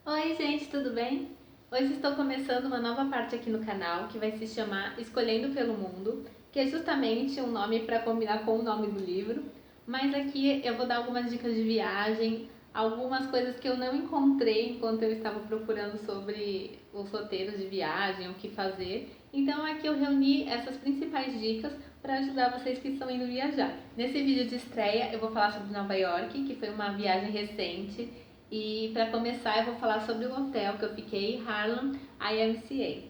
Oi gente, tudo bem? Hoje estou começando uma nova parte aqui no canal que vai se chamar Escolhendo pelo Mundo, que é justamente um nome para combinar com o nome do livro, mas aqui eu vou dar algumas dicas de viagem, algumas coisas que eu não encontrei enquanto eu estava procurando sobre os roteiros de viagem, o que fazer. Então aqui eu reuni essas principais dicas para ajudar vocês que estão indo viajar. Nesse vídeo de estreia eu vou falar sobre Nova York, que foi uma viagem recente, e para começar, eu vou falar sobre o hotel que eu fiquei, Harlem IMCA.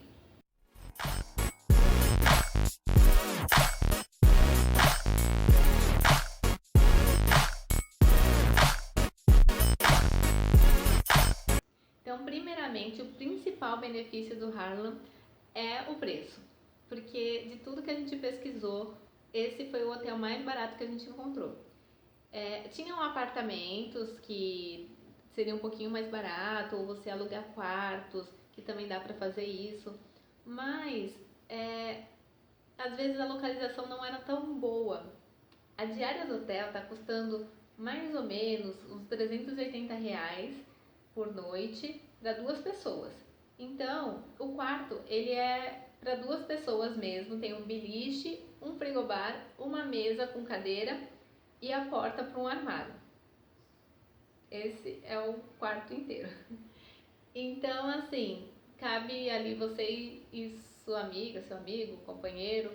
Então, primeiramente, o principal benefício do Harlem é o preço, porque de tudo que a gente pesquisou, esse foi o hotel mais barato que a gente encontrou. Tinham apartamentos que seria um pouquinho mais barato, ou você alugar quartos, que também dá para fazer isso, mas é, às vezes a localização não era tão boa. A diária do hotel está custando mais ou menos uns R$ 380 por noite para duas pessoas. Então, o quarto ele é para duas pessoas mesmo, tem um beliche, um frigobar, uma mesa com cadeira e a porta para um armário. Esse é o quarto inteiro. Então, assim, cabe ali você e sua amiga, seu amigo, companheiro,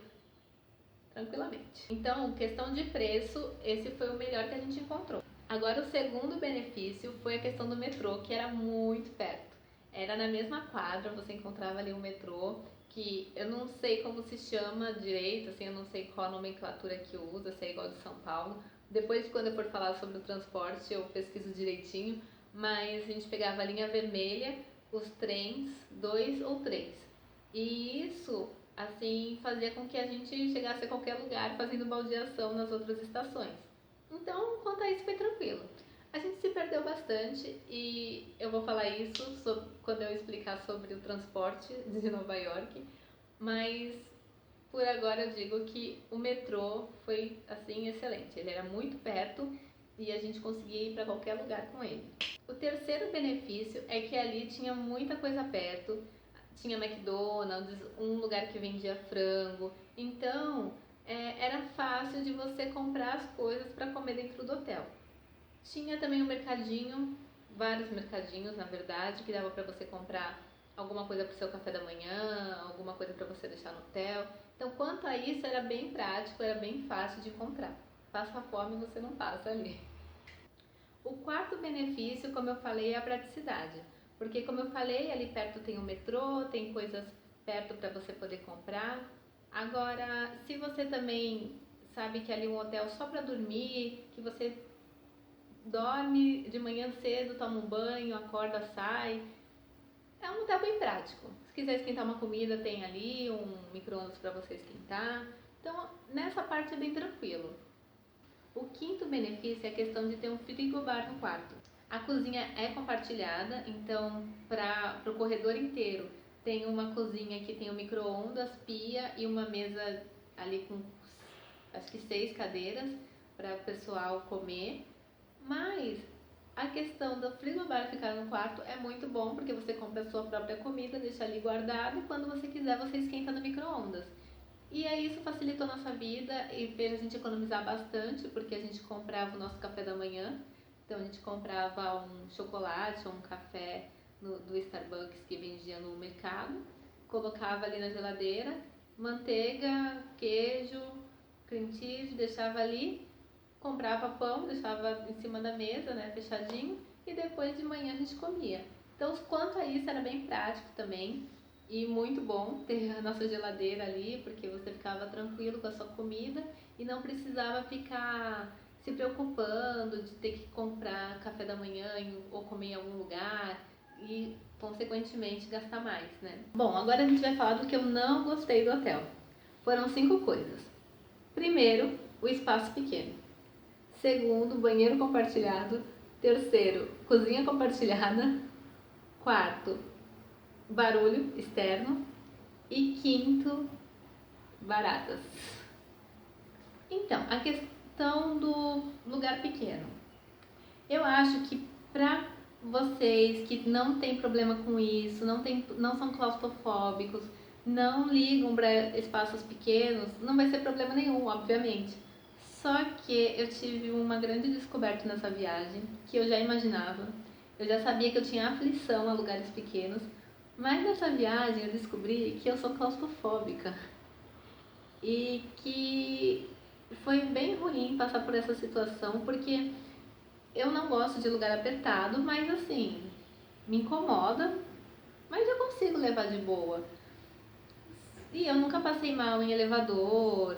tranquilamente. Então, questão de preço, esse foi o melhor que a gente encontrou. Agora, o segundo benefício foi a questão do metrô, que era muito perto. Era na mesma quadra, você encontrava ali um metrô, que eu não sei como se chama direito, assim, eu não sei qual a nomenclatura que usa, se é igual de São Paulo. Depois, quando eu for falar sobre o transporte, eu pesquiso direitinho, mas a gente pegava a linha vermelha, os trens, dois ou três. E isso assim fazia com que a gente chegasse a qualquer lugar fazendo baldeação nas outras estações. Então, quanto a isso, foi tranquilo. A gente se perdeu bastante e eu vou falar isso quando eu explicar sobre o transporte de Nova York, mas por agora eu digo que o metrô foi assim excelente. Ele era muito perto e a gente conseguia ir para qualquer lugar com ele. O terceiro benefício é que ali tinha muita coisa perto, tinha McDonald's, um lugar que vendia frango, então era fácil de você comprar as coisas para comer dentro do hotel. Tinha também um mercadinho, vários mercadinhos na verdade, que dava para você comprar alguma coisa para o seu café da manhã, alguma coisa para você deixar no hotel. Então, quanto a isso, era bem prático, era bem fácil de comprar. Passa fome, você não passa ali. O quarto benefício, como eu falei, é a praticidade. Porque, como eu falei, ali perto tem o metrô, tem coisas perto para você poder comprar. Agora, se você também sabe que ali é um hotel só para dormir, que você dorme de manhã cedo, toma um banho, acorda, sai, é um hotel bem prático. Se quiser esquentar uma comida, tem ali um micro-ondas para você esquentar. Então, nessa parte é bem tranquilo. O quinto benefício é a questão de ter um frigobar no quarto. A cozinha é compartilhada, então para o corredor inteiro tem uma cozinha que tem um micro-ondas, pia e uma mesa ali com acho que 6 cadeiras para o pessoal comer. Mas a questão do frigobar ficar no quarto é muito bom porque você compra a sua própria comida, deixa ali guardada e quando você quiser você esquenta no micro-ondas. E aí isso facilitou nossa vida e fez a gente economizar bastante, porque a gente comprava o nosso café da manhã. Então a gente comprava um chocolate ou um café do Starbucks que vendia no mercado, colocava ali na geladeira, manteiga, queijo, cream cheese, deixava ali, comprava pão, deixava em cima da mesa, né, fechadinho, e depois de manhã a gente comia. Então, quanto a isso, era bem prático também. E muito bom ter a nossa geladeira ali, porque você ficava tranquilo com a sua comida e não precisava ficar se preocupando de ter que comprar café da manhã ou comer em algum lugar e, consequentemente, gastar mais, né? Bom, agora a gente vai falar do que eu não gostei do hotel. Foram 5 coisas. Primeiro, o espaço pequeno. Segundo, banheiro compartilhado. Terceiro, cozinha compartilhada. Quarto, barulho externo. E quinto, baratas. Então, a questão do lugar pequeno. Eu acho que para vocês que não tem problema com isso, não são claustrofóbicos, não ligam para espaços pequenos, não vai ser problema nenhum, obviamente. Só que eu tive uma grande descoberta nessa viagem, que eu já imaginava. Eu já sabia que eu tinha aflição a lugares pequenos, mas nessa viagem eu descobri que eu sou claustrofóbica. E que foi bem ruim passar por essa situação, porque eu não gosto de lugar apertado, mas assim, me incomoda, mas eu consigo levar de boa. E eu nunca passei mal em elevador,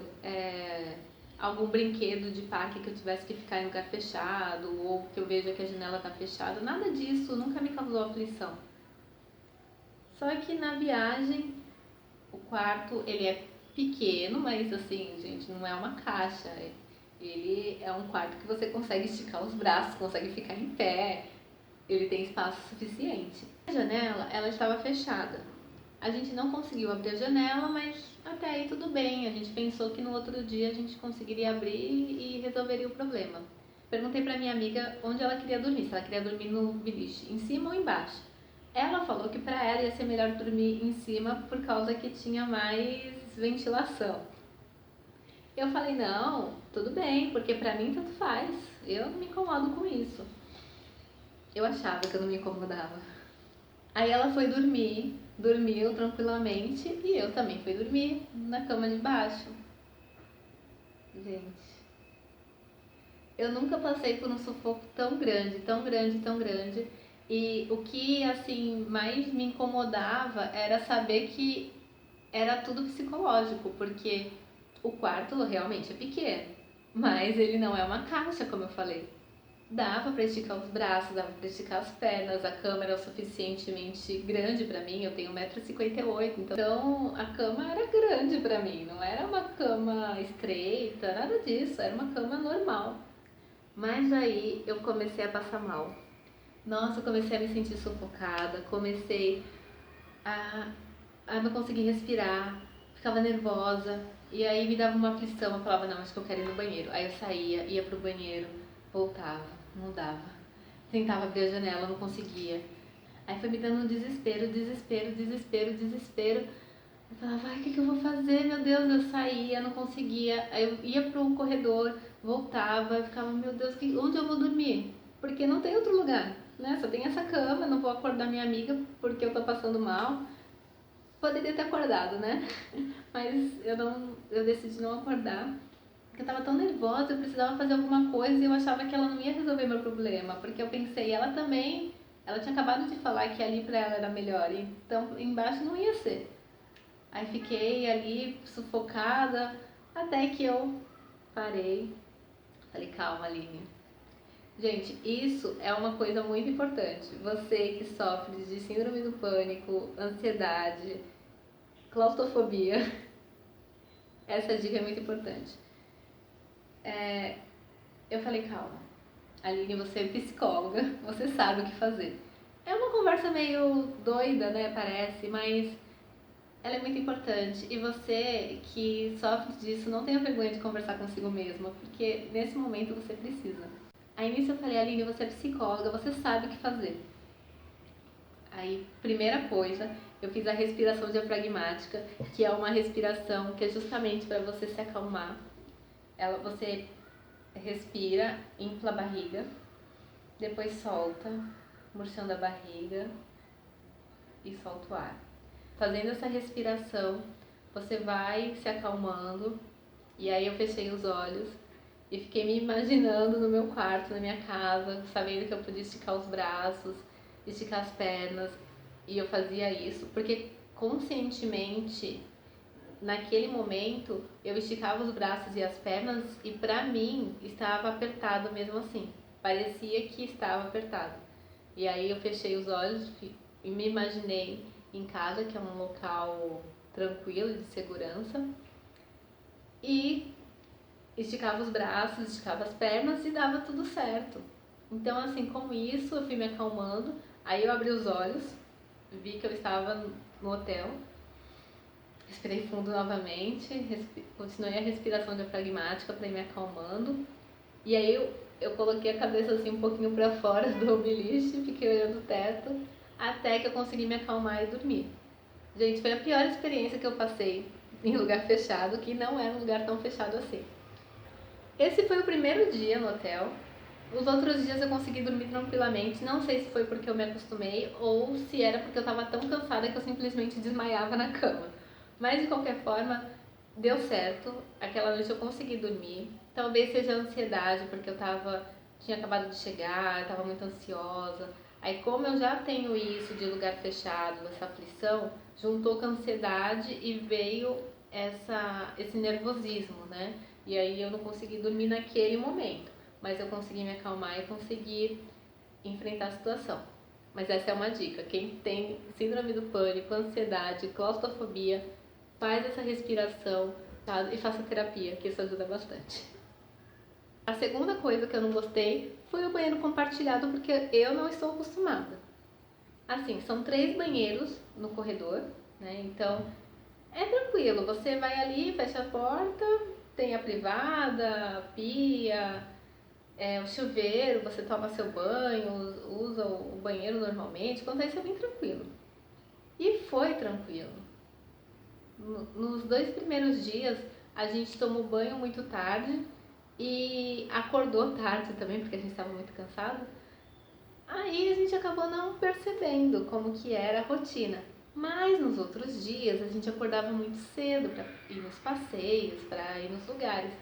algum brinquedo de parque que eu tivesse que ficar em lugar fechado, ou que eu veja que a janela tá fechada, nada disso nunca me causou aflição. Só que na viagem, o quarto, ele é pequeno, mas assim, gente, não é uma caixa. Ele é um quarto que você consegue esticar os braços, consegue ficar em pé, ele tem espaço suficiente. A janela, ela estava fechada. A gente não conseguiu abrir a janela, mas até aí tudo bem. A gente pensou que no outro dia a gente conseguiria abrir e resolveria o problema. Perguntei pra minha amiga onde ela queria dormir, se ela queria dormir no beliche, em cima ou embaixo. Ela falou que pra ela ia ser melhor dormir em cima por causa que tinha mais ventilação. Eu falei, não, tudo bem, porque pra mim tanto faz. Eu não me incomodo com isso. Eu achava que eu não me incomodava. Aí ela foi dormir, dormiu tranquilamente e eu também fui dormir na cama de baixo. Gente, eu nunca passei por um sufoco tão grande, tão grande, tão grande. E o que assim mais me incomodava era saber que era tudo psicológico, porque o quarto realmente é pequeno, mas ele não é uma caixa, como eu falei. Dava para esticar os braços, dava para esticar as pernas, a cama era o suficientemente grande para mim, eu tenho 1,58 m, então a cama era grande para mim, não era uma cama estreita, nada disso, era uma cama normal. Mas aí eu comecei a passar mal. Nossa, eu comecei a me sentir sufocada, comecei a, a não conseguir respirar, ficava nervosa, e aí me dava uma aflição, eu falava, não, acho que eu quero ir no banheiro. Aí eu saía, ia pro banheiro, voltava, não dava. Tentava abrir a janela, não conseguia. Aí foi me dando um desespero, desespero, desespero, desespero. Eu falava, ai, o que eu vou fazer? Meu Deus, eu saía, não conseguia. Aí eu ia pro corredor, voltava, eu ficava, meu Deus, onde eu vou dormir? Porque não tem outro lugar, né? Só tem essa cama, não vou acordar minha amiga porque eu tô passando mal. Poderia ter acordado, né? Mas eu decidi não acordar. Porque eu tava tão nervosa, eu precisava fazer alguma coisa e eu achava que ela não ia resolver meu problema. Porque eu pensei, ela também, ela tinha acabado de falar que ali pra ela era melhor, então embaixo não ia ser. Aí fiquei ali sufocada, até que eu parei. Falei, calma, Aline. Gente, isso é uma coisa muito importante. Você que sofre de síndrome do pânico, ansiedade, claustrofobia, essa dica é muito importante. Eu falei, calma, Aline, você é psicóloga, você sabe o que fazer. É uma conversa meio doida, né, parece, mas ela é muito importante. E você que sofre disso, não tenha vergonha de conversar consigo mesma, porque nesse momento você precisa. Aí nisso eu falei, Aline, você é psicóloga, você sabe o que fazer. Aí, primeira coisa, eu fiz a respiração diafragmática, que é uma respiração que é justamente para você se acalmar. Você respira, infla a barriga, depois solta, murchando a barriga e solta o ar. Fazendo essa respiração, você vai se acalmando. E aí eu fechei os olhos e fiquei me imaginando no meu quarto, na minha casa, sabendo que eu podia esticar os braços, esticar as pernas. E eu fazia isso porque conscientemente, naquele momento, eu esticava os braços e as pernas e pra mim estava apertado mesmo assim. Parecia que estava apertado. E aí eu fechei os olhos e me imaginei em casa, que é um local tranquilo, de segurança, e esticava os braços, esticava as pernas e dava tudo certo. Então, assim, com isso eu fui me acalmando, aí eu abri os olhos, vi que eu estava no hotel, respirei fundo novamente, continuei a respiração diafragmática para ir me acalmando, e aí eu coloquei a cabeça assim um pouquinho pra fora do beliche, fiquei olhando o teto, até que eu consegui me acalmar e dormir. Gente, foi a pior experiência que eu passei em lugar fechado, que não era um lugar tão fechado assim. Esse foi o primeiro dia no hotel. Os outros dias eu consegui dormir tranquilamente. Não sei se foi porque eu me acostumei ou se era porque eu estava tão cansada que eu simplesmente desmaiava na cama. Mas de qualquer forma, deu certo. Aquela noite eu consegui dormir. Talvez seja ansiedade, porque tinha acabado de chegar, estava muito ansiosa. Aí como eu já tenho isso de lugar fechado, essa aflição, juntou com a ansiedade e veio esse nervosismo, né? E aí eu não consegui dormir naquele momento, mas eu consegui me acalmar e consegui enfrentar a situação. Mas essa é uma dica, quem tem síndrome do pânico, ansiedade, claustrofobia, faz essa respiração, tá? E faça terapia, que isso ajuda bastante. A segunda coisa que eu não gostei foi o banheiro compartilhado, porque eu não estou acostumada. Assim, são 3 banheiros no corredor, né? Então é tranquilo, você vai ali, fecha a porta, tem a privada, a pia, o chuveiro, você toma seu banho, usa o banheiro normalmente, quanto a isso é bem tranquilo. E foi tranquilo. Nos 2 primeiros dias a gente tomou banho muito tarde e acordou tarde também, porque a gente estava muito cansado. Aí a gente acabou não percebendo como que era a rotina. Mas nos outros dias a gente acordava muito cedo para ir nos passeios, para ir nos lugares.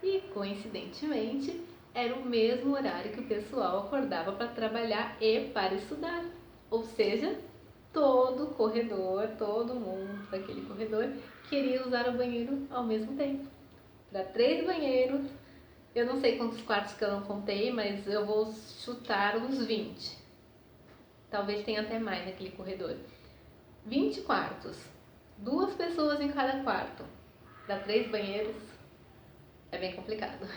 E coincidentemente era o mesmo horário que o pessoal acordava para trabalhar e para estudar. Ou seja, todo corredor, todo mundo daquele corredor queria usar o banheiro ao mesmo tempo. Para 3 banheiros, eu não sei quantos quartos que eu não contei, mas eu vou chutar uns 20. Talvez tenha até mais naquele corredor. 20 quartos, 2 pessoas em cada quarto, dá 3 banheiros, é bem complicado.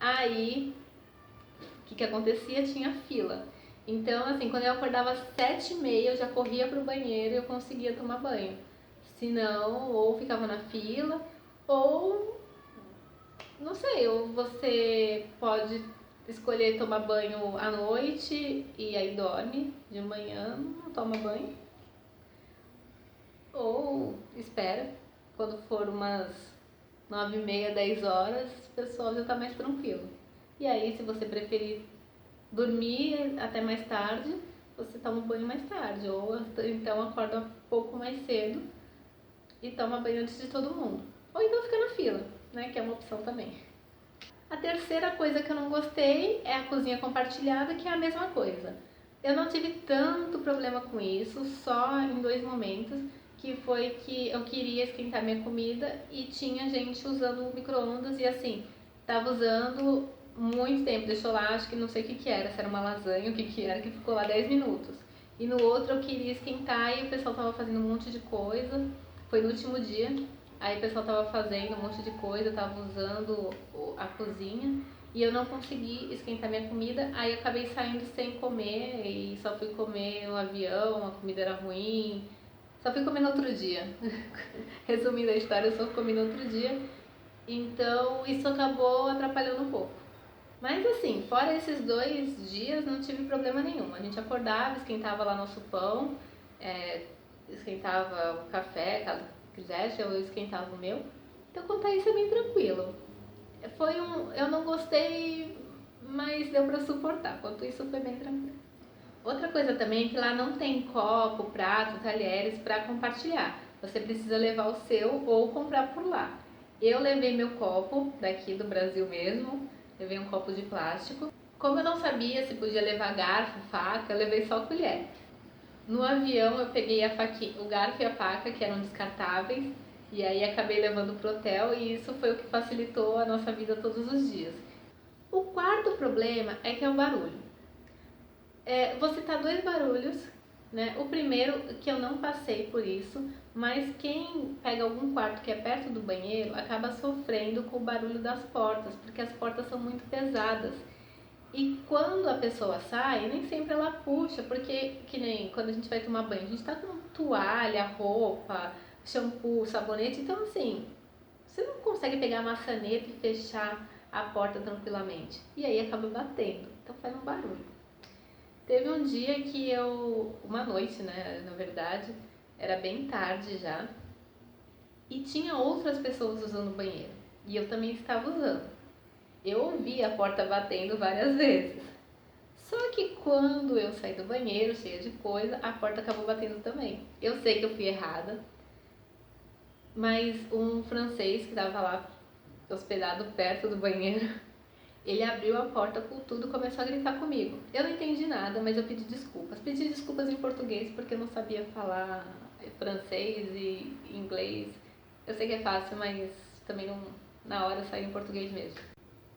Aí, o que acontecia? Tinha fila. Então, assim, quando eu acordava às 7h30, eu já corria pro banheiro e eu conseguia tomar banho. Senão, ou ficava na fila, ou, não sei, ou você pode escolher tomar banho à noite e aí dorme, de manhã não toma banho. Ou espera, quando for umas 9h30, 10 horas, o pessoal já tá mais tranquilo. E aí, se você preferir dormir até mais tarde, você toma banho mais tarde, ou então acorda um pouco mais cedo e toma banho antes de todo mundo. Ou então fica na fila, né, que é uma opção também. A terceira coisa que eu não gostei é a cozinha compartilhada, que é a mesma coisa. Eu não tive tanto problema com isso, só em 2 momentos, que foi que eu queria esquentar minha comida e tinha gente usando o micro-ondas e assim, tava usando muito tempo, deixou lá, acho que não sei o que era, se era uma lasanha, o que era, que ficou lá 10 minutos. E no outro eu queria esquentar e o pessoal tava fazendo um monte de coisa, foi no último dia, aí o pessoal tava fazendo um monte de coisa, tava usando a cozinha e eu não consegui esquentar minha comida, aí eu acabei saindo sem comer e só fui comer no avião, a comida era ruim, só fui comer no outro dia. Resumindo a história, eu só comi no outro dia, então isso acabou atrapalhando um pouco. Mas assim, fora esses 2 dias, não tive problema nenhum. A gente acordava, esquentava lá nosso pão, esquentava o café, caso quisesse, eu esquentava o meu. Então, quanto a isso, é bem tranquilo. Eu não gostei, mas deu pra suportar. Quanto isso, foi bem tranquilo. Outra coisa também é que lá não tem copo, prato, talheres para compartilhar. Você precisa levar o seu ou comprar por lá. Eu levei meu copo daqui do Brasil mesmo, levei um copo de plástico. Como eu não sabia se podia levar garfo, faca, eu levei só colher. No avião eu peguei o garfo e a faca, que eram descartáveis, e aí acabei levando pro hotel e isso foi o que facilitou a nossa vida todos os dias. O quarto problema é que é o barulho. Vou citar 2 barulhos, né? O primeiro, que eu não passei por isso, mas quem pega algum quarto que é perto do banheiro acaba sofrendo com o barulho das portas, porque as portas são muito pesadas. E quando a pessoa sai, nem sempre ela puxa, porque que nem quando a gente vai tomar banho, a gente tá com toalha, roupa, shampoo, sabonete, então assim, você não consegue pegar a maçaneta e fechar a porta tranquilamente. E aí acaba batendo, então faz um barulho. Teve um dia que uma noite, né, na verdade, era bem tarde já, e tinha outras pessoas usando o banheiro, e eu também estava usando. Eu ouvi a porta batendo várias vezes. Só que quando eu saí do banheiro, cheia de coisa, a porta acabou batendo também. Eu sei que eu fui errada, mas um francês que estava lá hospedado perto do banheiro, ele abriu a porta com tudo e começou a gritar comigo. Eu não entendi nada, mas eu pedi desculpas. Pedi desculpas em português porque eu não sabia falar francês e inglês. Eu sei que é fácil, mas também não, na hora saiu em português mesmo.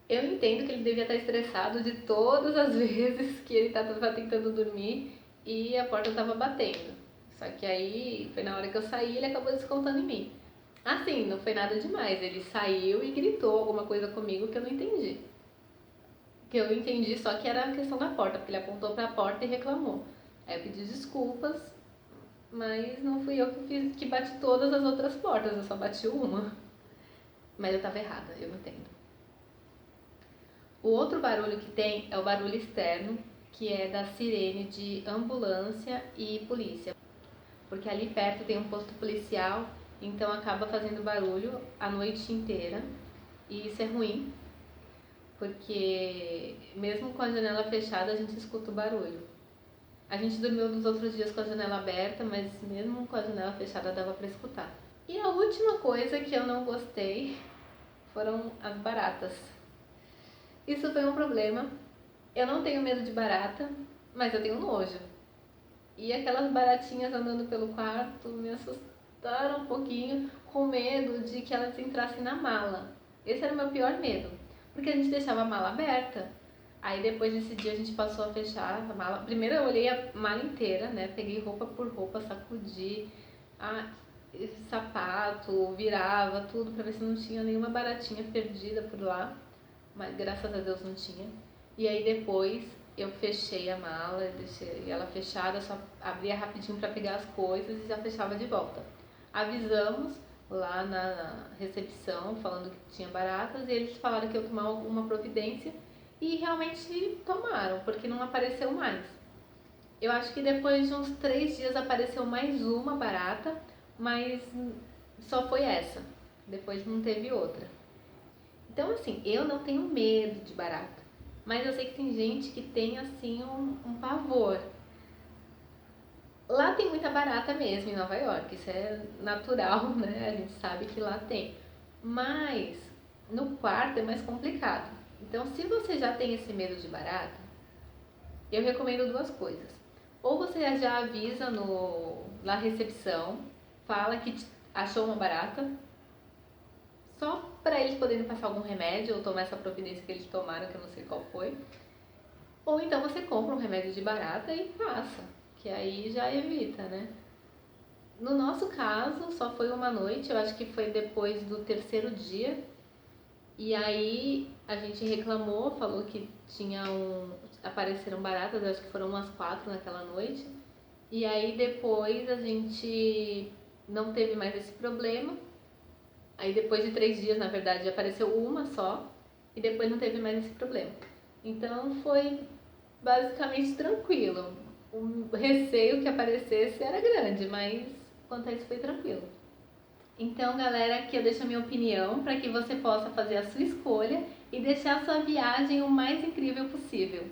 Eu entendo que ele devia estar estressado de todas as vezes que ele estava tentando dormir e a porta estava batendo. Só que aí foi na hora que eu saí, ele acabou descontando em mim. Assim, não foi nada demais. Ele saiu e gritou alguma coisa comigo que eu não entendi. Que eu entendi só que era a questão da porta, porque ele apontou para a porta e reclamou. Aí eu pedi desculpas, mas não fui eu que bati todas as outras portas, eu só bati uma. Mas eu estava errada, eu entendo. O outro barulho que tem é o barulho externo, que é da sirene de ambulância e polícia. Porque ali perto tem um posto policial, então acaba fazendo barulho a noite inteira. E isso é ruim, porque mesmo com a janela fechada a gente escuta o barulho. A gente dormiu nos outros dias com a janela aberta, mas mesmo com a janela fechada dava para escutar. E a última coisa que eu não gostei foram as baratas. Isso foi um problema. Eu não tenho medo de barata, mas eu tenho nojo. E aquelas baratinhas andando pelo quarto me assustaram um pouquinho, com medo de que elas entrassem na mala. Esse era o meu pior medo, porque a gente deixava a mala aberta. Aí depois desse dia a gente passou a fechar a mala. Primeiro eu olhei a mala inteira, né? Peguei roupa por roupa, sacudi, sapato, virava tudo pra ver se não tinha nenhuma baratinha perdida por lá. Mas graças a Deus não tinha. E aí depois eu fechei a mala, deixei ela fechada, só abria rapidinho para pegar as coisas e já fechava de volta. Avisamos lá na recepção, falando que tinha baratas, e eles falaram que eu tomar alguma providência e realmente tomaram, porque não apareceu mais. Eu acho que depois de uns 3 dias apareceu mais uma barata, mas só foi essa. Depois não teve outra. Então, assim, eu não tenho medo de barata, mas eu sei que tem gente que tem, assim, um pavor. Lá tem muita barata mesmo em Nova York, isso é natural, né? A gente sabe que lá tem. Mas no quarto é mais complicado. Então, se você já tem esse medo de barata, eu recomendo 2 coisas. Ou você já avisa na recepção, fala que achou uma barata, só para eles poderem passar algum remédio ou tomar essa providência que eles tomaram, que eu não sei qual foi. Ou então você compra um remédio de barata e passa, que aí já evita, né? No nosso caso, só foi uma noite, eu acho que foi depois do 3º dia. E aí a gente reclamou, falou que apareceram baratas, eu acho que foram umas 4 naquela noite. E aí depois a gente não teve mais esse problema. Aí depois de 3 dias, na verdade, apareceu uma só e depois não teve mais esse problema. Então foi basicamente tranquilo. O receio que aparecesse era grande, mas quanto a isso foi tranquilo. Então, galera, aqui eu deixo a minha opinião para que você possa fazer a sua escolha e deixar a sua viagem o mais incrível possível.